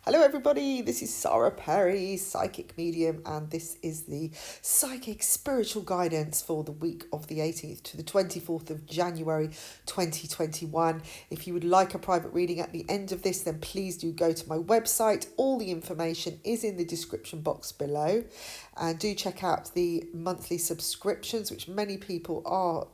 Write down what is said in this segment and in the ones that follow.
Hello everybody, this is Sarah Perry, psychic medium, and this is the psychic spiritual guidance for the week of the 18th to the 24th of January 2021. If you would like a private reading at the end of this, then please do go to my website. All the information is in the description box below, and do check out the monthly subscriptions, which many people are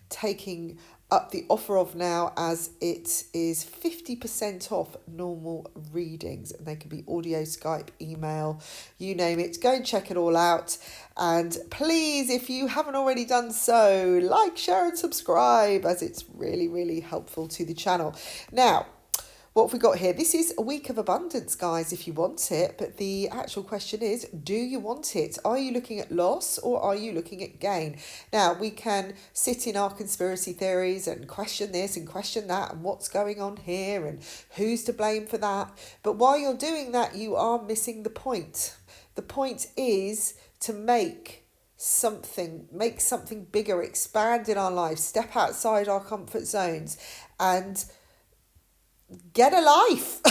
taking up the offer of now, as it is 50% off normal readings, and they can be audio, Skype, email, you name it. Go and check it all out, and please, if you haven't already done so, like, share and subscribe, as it's really helpful to the channel. Now, what have we got here? This is a week of abundance, guys, if you want it. But the actual question is, do you want it? Are you looking at loss or are you looking at gain? Now, we can sit in our conspiracy theories and question this and question that and what's going on here and who's to blame for that. But while you're doing that, you are missing the point. The point is to make something bigger, expand in our lives, step outside our comfort zones, and get a life.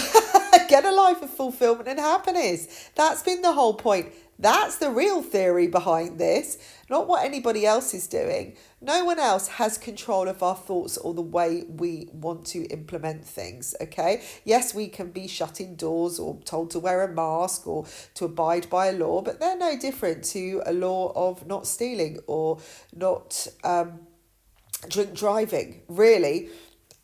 Get a life of fulfillment and happiness. That's been the whole point. That's the real theory behind this, not what anybody else is doing. No one else has control of our thoughts or the way we want to implement things, okay? Yes, we can be shut indoors or told to wear a mask or to abide by a law, but they're no different to a law of not stealing or not drink driving, really.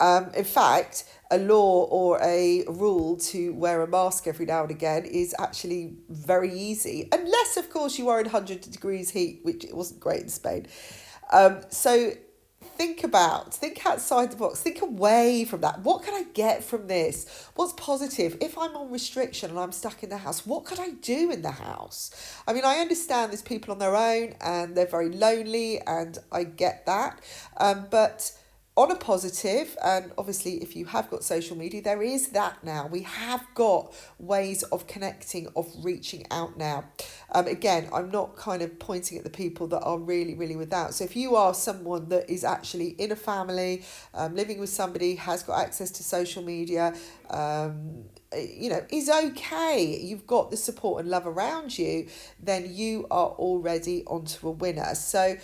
In fact, a law or a rule to wear a mask every now and again is actually very easy, unless, of course, you are in 100 degrees heat, which it wasn't great in Spain. So think outside the box, think away from that. What can I get from this? What's positive? If I'm on restriction and I'm stuck in the house, what could I do in the house? I mean, I understand there's people on their own and they're very lonely, and I get that. But on a positive, and obviously if you have got social media, there is that now. We have got ways of connecting, of reaching out now. Again, I'm not kind of pointing at the people that are really without. So if you are someone that is actually in a family, living with somebody, has got access to social media, is okay, you've got the support and love around you, then you are already onto a winner. So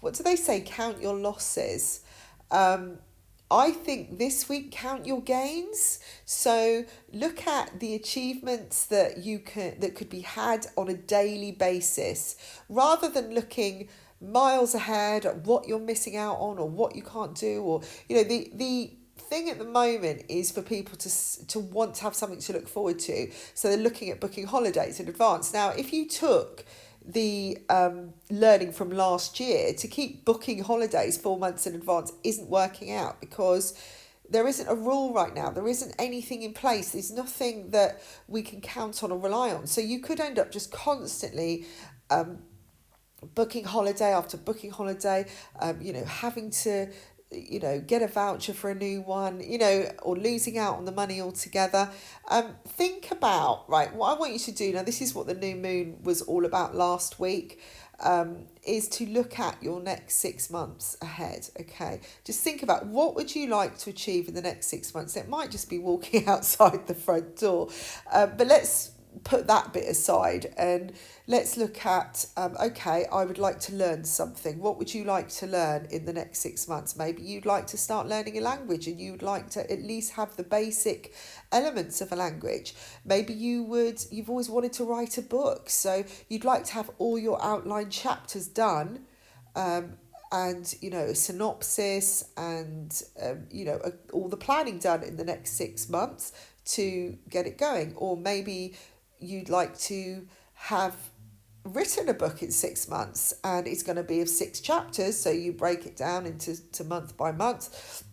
what do they say? Count your losses. I think this week, count your gains. So look at the achievements that could be had on a daily basis, rather than looking miles ahead at what you're missing out on or what you can't do. Or the thing at the moment is for people to want to have something to look forward to. So they're looking at booking holidays in advance. Now, if you took the learning from last year, to keep booking holidays 4 months in advance isn't working out, because there isn't a rule right now. There isn't anything in place. There's nothing that we can count on or rely on. So you could end up just constantly booking holiday after booking holiday, having to get a voucher for a new one, or losing out on the money altogether. Think about, right, what I want you to do now, this is what the new moon was all about last week, is to look at your next 6 months ahead, okay? Just think about, what would you like to achieve in the next 6 months? It might just be walking outside the front door, but let's put that bit aside and let's look at, okay, I would like to learn something. What would you like to learn in the next 6 months? Maybe you'd like to start learning a language, and you'd like to at least have the basic elements of a language. Maybe you've always wanted to write a book, so you'd like to have all your outline chapters done, and a synopsis, and all the planning done in the next 6 months to get it going. Or maybe you'd like to have written a book in 6 months, and it's going to be of 6 chapters, so you break it down into month by month,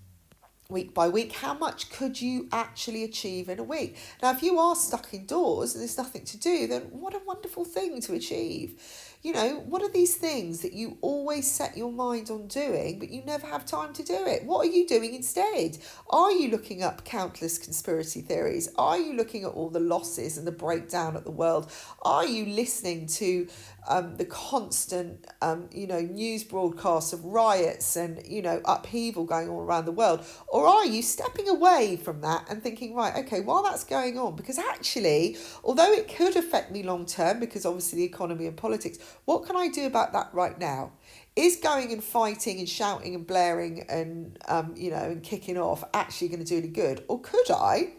week by week. How much could you actually achieve in a week? Now, if you are stuck indoors and there's nothing to do, then what a wonderful thing to achieve. What are these things that you always set your mind on doing, but you never have time to do it? What are you doing instead? Are you looking up countless conspiracy theories? Are you looking at all the losses and the breakdown of the world? Are you listening to the constant, news broadcasts of riots and, upheaval going on around the world? Or are you stepping away from that and thinking, right, okay, while that's going on, because actually, although it could affect me long term, because obviously the economy and politics, what can I do about that right now? Is going and fighting and shouting and blaring and, and kicking off actually going to do any good? Or could I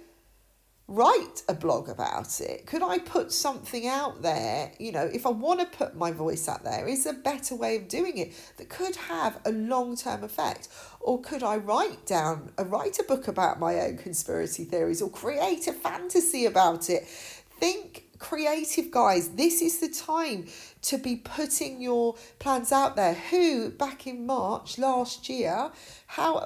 write a blog about it? Could I put something out there? If I want to put my voice out there, is there a better way of doing it that could have a long-term effect? Or could I write a book about my own conspiracy theories, or create a fantasy about it? Think creative, guys. This is the time to be putting your plans out there. Who, back in March last year, how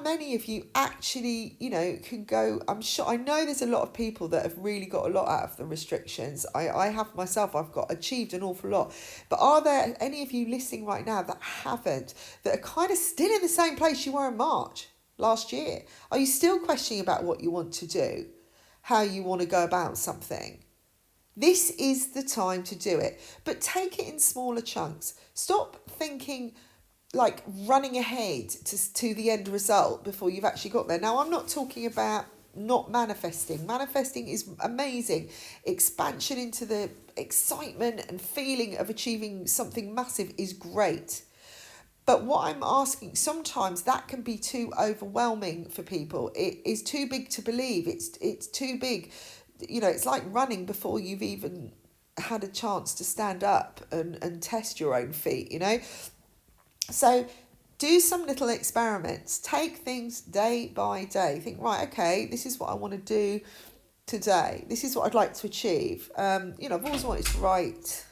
many of you actually, can go? I know there's a lot of people that have really got a lot out of the restrictions. I have myself, I've achieved an awful lot. But are there any of you listening right now that haven't, that are kind of still in the same place you were in March last year? Are you still questioning about what you want to do? How you want to go about something? This is the time to do it. But take it in smaller chunks. Stop thinking like running ahead to the end result before you've actually got there. Now, I'm not talking about not manifesting. Manifesting is amazing. Expansion into the excitement and feeling of achieving something massive is great. But what I'm asking, sometimes that can be too overwhelming for people. It is too big to believe. It's too big. It's like running before you've even had a chance to stand up and test your own feet, So do some little experiments. Take things day by day. Think, right, okay, this is what I want to do today. This is what I'd like to achieve. I've always wanted to write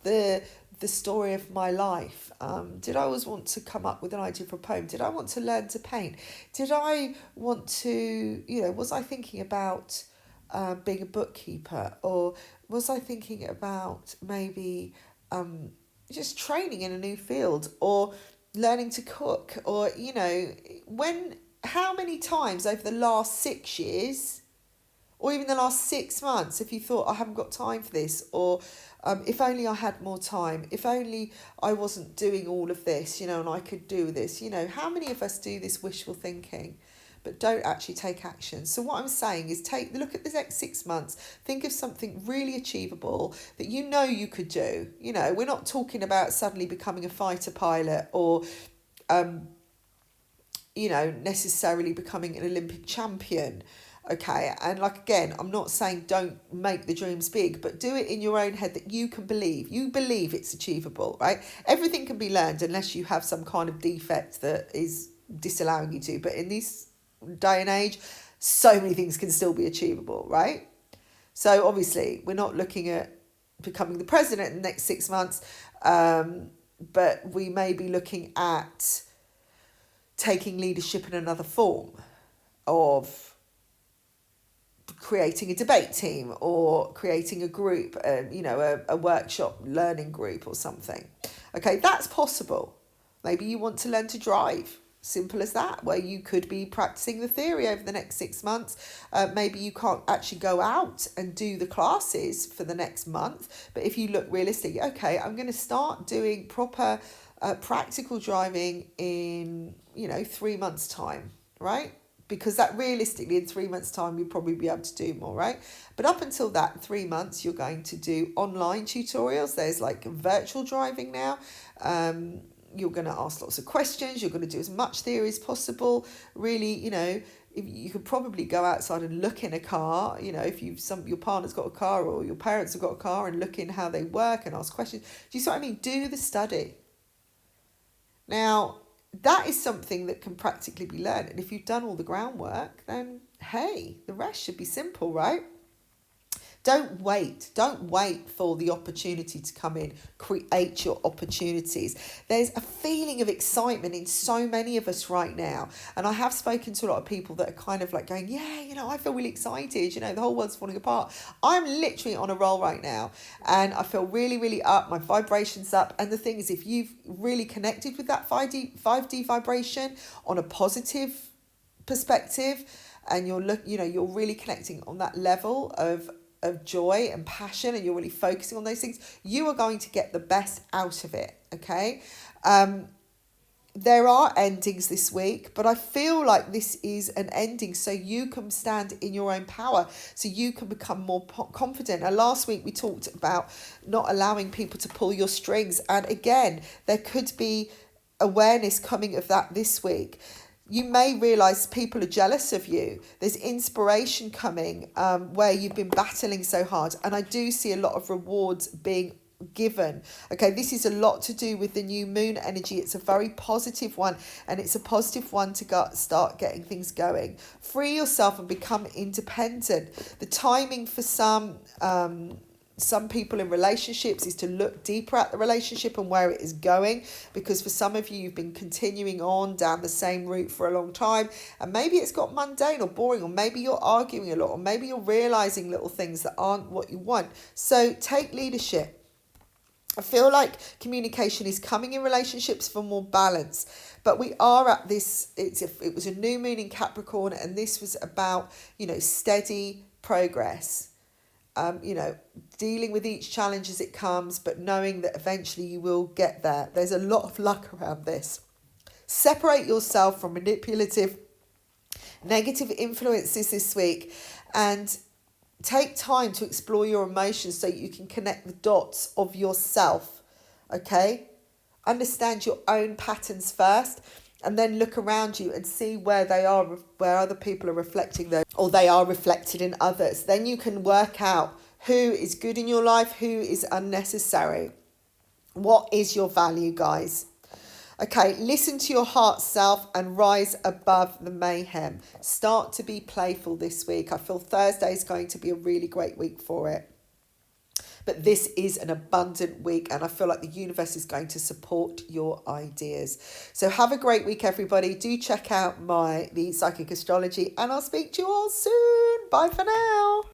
the story of my life. Did I always want to come up with an idea for a poem? Did I want to learn to paint? Did I want to, was I thinking about being a bookkeeper? Or was I thinking about maybe just training in a new field, or learning to cook? Or, how many times over the last 6 years, or even the last 6 months, if you thought, I haven't got time for this, or if only I had more time, if only I wasn't doing all of this, and I could do this, how many of us do this wishful thinking, but don't actually take action? So what I'm saying is look at the next 6 months, think of something really achievable that you could do. We're not talking about suddenly becoming a fighter pilot, or necessarily becoming an Olympic champion. Okay, and again, I'm not saying don't make the dreams big, but do it in your own head that you can believe. You believe it's achievable, right? Everything can be learned unless you have some kind of defect that is disallowing you to. But in this day and age, so many things can still be achievable, right? So obviously, we're not looking at becoming the president in the next 6 months, but we may be looking at taking leadership in another form of creating a debate team, or creating a group, a workshop learning group or something. Okay, that's possible. Maybe you want to learn to drive. Simple as that, where you could be practicing the theory over the next 6 months. Maybe you can't actually go out and do the classes for the next month, but if you look realistic, okay, I'm going to start doing proper practical driving in 3 months time, right? Because that realistically in 3 months time you'll probably be able to do more, right? But up until that 3 months, you're going to do online tutorials. There's like virtual driving now. You're going to ask lots of questions. You're going to do as much theory as possible. Really, if you could probably go outside and look in a car, if your partner's got a car, or your parents have got a car, and look in how they work and ask questions. Do you see what I mean? Do the study. Now, that is something that can practically be learned. And if you've done all the groundwork, then hey, the rest should be simple, right? Don't wait. Don't wait for the opportunity to come in. Create your opportunities. There's a feeling of excitement in so many of us right now. And I have spoken to a lot of people that are kind of like going, yeah, I feel really excited. The whole world's falling apart. I'm literally on a roll right now. And I feel really, really up. My vibration's up. And the thing is, if you've really connected with that 5D vibration on a positive perspective, and you're really connecting on that level of joy and passion, and you're really focusing on those things, you are going to get the best out of it. Okay. There are endings this week, but I feel like this is an ending so you can stand in your own power, so you can become more confident. And last week we talked about not allowing people to pull your strings. And again, there could be awareness coming of that this week. You may realise people are jealous of you. There's inspiration coming where you've been battling so hard. And I do see a lot of rewards being given. Okay, this is a lot to do with the new moon energy. It's a very positive one, and it's a positive one to start getting things going. Free yourself and become independent. The timing for some people in relationships is to look deeper at the relationship and where it is going, because for some of you've been continuing on down the same route for a long time, and maybe it's got mundane or boring, or maybe you're arguing a lot, or maybe you're realizing little things that aren't what you want. So take leadership. I feel like communication is coming in relationships for more balance, but we are at this, it was a new moon in Capricorn, and this was about, steady progress. Dealing with each challenge as it comes, but knowing that eventually you will get there. There's a lot of luck around this. Separate yourself from manipulative, negative influences this week, and take time to explore your emotions so you can connect the dots of yourself. Okay? Understand your own patterns first, and then look around you and see where they are, where other people are reflecting them, or they are reflected in others. Then you can work out who is good in your life, who is unnecessary. What is your value, guys? Okay, listen to your heart self and rise above the mayhem. Start to be playful this week. I feel Thursday is going to be a really great week for it. But this is an abundant week, and I feel like the universe is going to support your ideas. So have a great week, everybody. Do check out the Psychic Astrology, and I'll speak to you all soon. Bye for now.